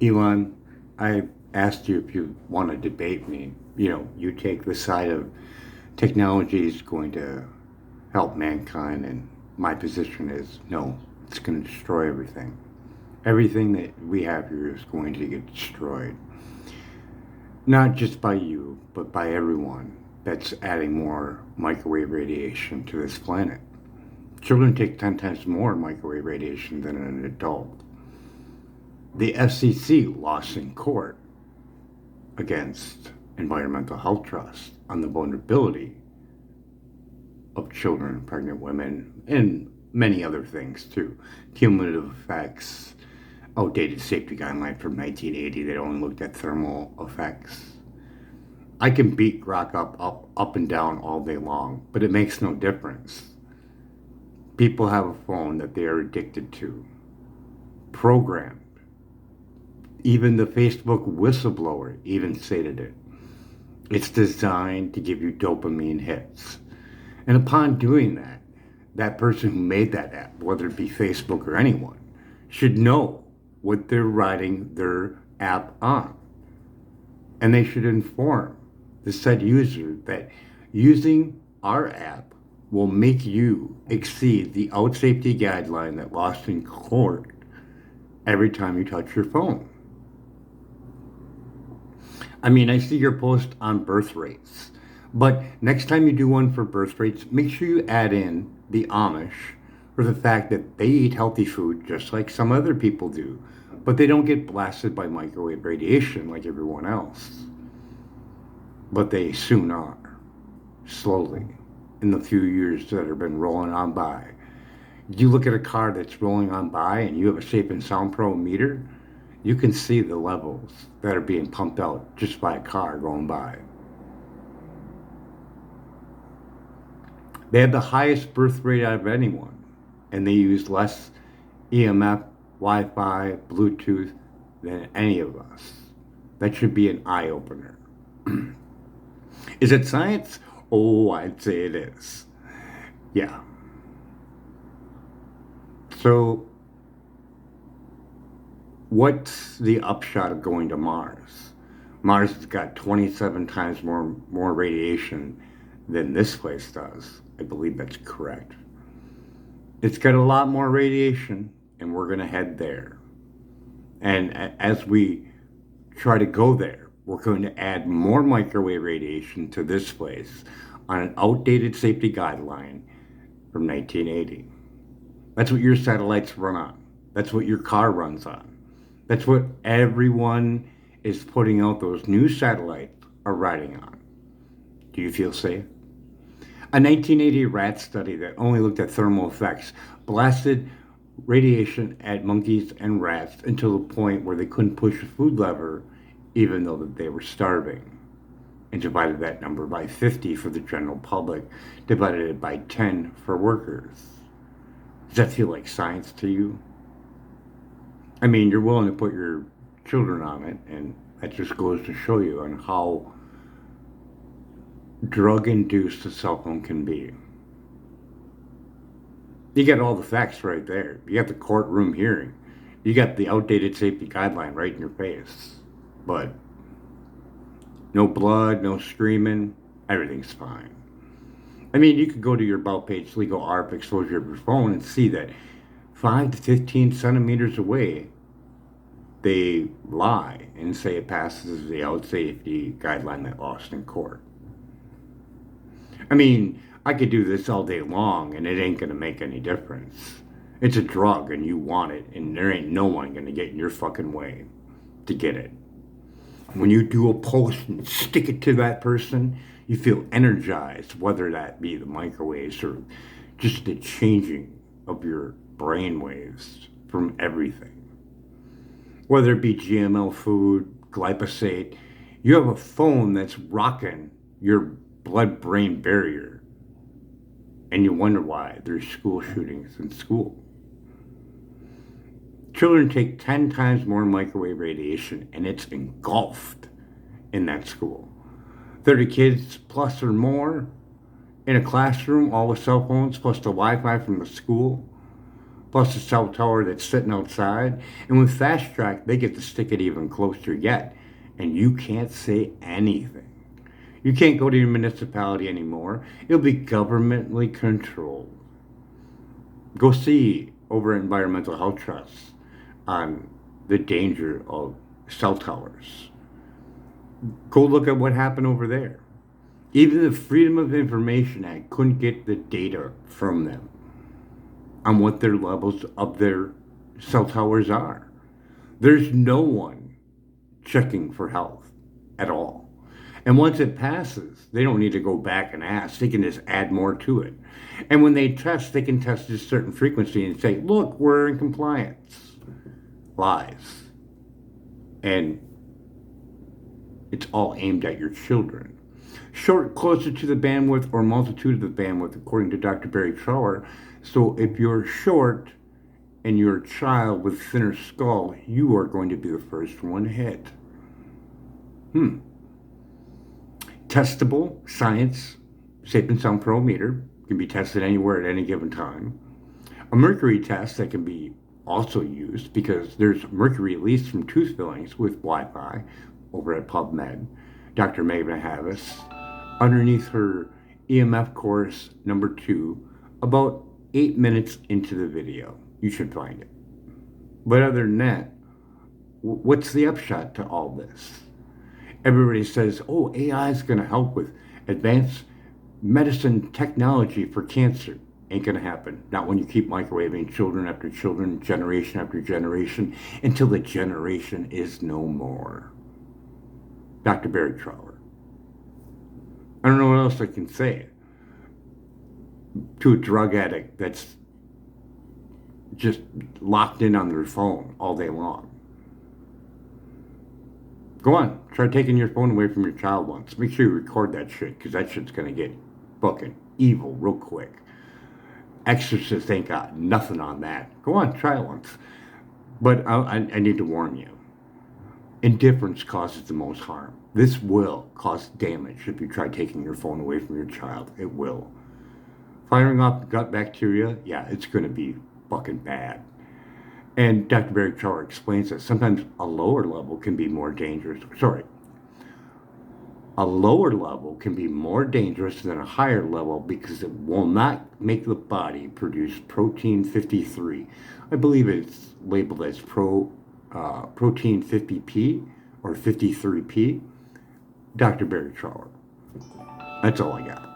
Elon, I asked you if you want to debate me. You take the side of technology is going to help mankind, and my position is no, it's going to destroy everything. Everything that we have here is going to get destroyed. Not just by you, but by everyone that's adding more microwave radiation to this planet. Children take 10 times more microwave radiation than an adult. The FCC lost in court against Environmental Health Trust on the vulnerability of children and pregnant women and many other things too. Cumulative effects, outdated safety guideline from 1980 that only looked at thermal effects. I can beat rock up and down all day long, but it makes no difference. People have a phone that they are addicted to, programmed. Even the Facebook whistleblower even stated it. It's designed to give you dopamine hits. And upon doing that, that person who made that app, whether it be Facebook or anyone, should know what they're writing their app on. And they should inform the said user that using our app will make you exceed the out safety guideline that lost in court every time you touch your phone. I mean, I see your post on birth rates, but next time you do one for birth rates, make sure you add in the Amish for the fact that they eat healthy food just like some other people do, but they don't get blasted by microwave radiation like everyone else. But they soon are, slowly, in the few years that have been rolling on by. You look at a car that's rolling on by and you have a Safe and Sound Pro meter, you can see the levels that are being pumped out just by a car going by. They have the highest birth rate out of anyone, and they use less EMF, Wi-Fi, Bluetooth than any of us. That should be an eye-opener. Is it science? Oh, I'd say it is. Yeah. So, what's the upshot of going to Mars? Mars has got 27 times more radiation than this place does. I believe that's correct. It's got a lot more radiation, and we're going to head there. And as we try to go there, we're going to add more microwave radiation to this place on an outdated safety guideline from 1980. That's what your satellites run on. That's what your car runs on. That's what everyone is putting out those new satellites are riding on. Do you feel safe? A 1980 rat study that only looked at thermal effects blasted radiation at monkeys and rats until the point where they couldn't push a food lever even though that they were starving, and divided that number by 50 for the general public, divided it by 10 for workers. Does that feel like science to you? I mean, you're willing to put your children on it, and that just goes to show you on how drug-induced a cell phone can be. You got all the facts right there. You got the courtroom hearing. You got the outdated safety guideline right in your face. But no blood, no screaming, everything's fine. I mean, you could go to your about page legal ARP exposure of your phone and see that 5 to 15 centimeters away, they lie and say it passes the out safety guideline that lost in court. I mean, I could do this all day long and it ain't gonna make any difference. It's a drug and you want it, and there ain't no one gonna get in your fucking way to get it. When you do a post and stick it to that person, you feel energized, whether that be the microwaves or just the changing of your brain waves from everything. Whether it be GMO food, glyphosate, you have a phone that's rocking your blood brain barrier, and you wonder why there's school shootings in school. Children take 10 times more microwave radiation, and it's engulfed in that school. 30 kids plus or more in a classroom, all with cell phones, plus the Wi Fi from the school. plus a cell tower that's sitting outside. And with Fast Track, they get to stick it even closer yet. And you can't say anything. You can't go to your municipality anymore. It'll be governmentally controlled. Go see over at Environmental Health Trust on the danger of cell towers. Go look at what happened over there. Even the Freedom of Information Act couldn't get the data from them on what their levels of their cell towers are. There's no one checking for health at all. And once it passes, they don't need to go back and ask. They can just add more to it. And when they test, they can test a certain frequency and say, look, we're in compliance. Lies. And it's all aimed at your children. Short, closer to the bandwidth or multitude of the bandwidth, according to Dr. Barry Trower. So if you're short and you're a child with thinner skull, you are going to be the first one hit. Testable science, Sapien Sound Pro meter can be tested anywhere at any given time. A mercury test that can be also used because there's mercury released from tooth fillings with Wi-Fi over at PubMed. Dr. Maven Havis, underneath her EMF course number 2, about 8 minutes into the video. You should find it. But other than that, what's the upshot to all this? Everybody says, oh, AI is going to help with advanced medicine technology for cancer. Ain't going to happen. Not when you keep microwaving children after children, generation after generation, until the generation is no more. Dr. Barry Trower. I don't know what else I can say to a drug addict that's just locked in on their phone all day long. Go on, try taking your phone away from your child once. Make sure you record that shit, because that shit's going to get fucking evil real quick. Exorcist ain't got nothing on that. Go on, try it once. But I need to warn you. Indifference causes the most harm. This will cause damage if you try taking your phone away from your child. It will. Firing off gut bacteria, yeah, it's going to be fucking bad. And Dr. Barry Trower explains that sometimes a lower level can be more dangerous. A lower level can be more dangerous than a higher level because it will not make the body produce protein 53. I believe it's labeled as protein 50p or 53p. Dr. Barry Trower. That's all I got.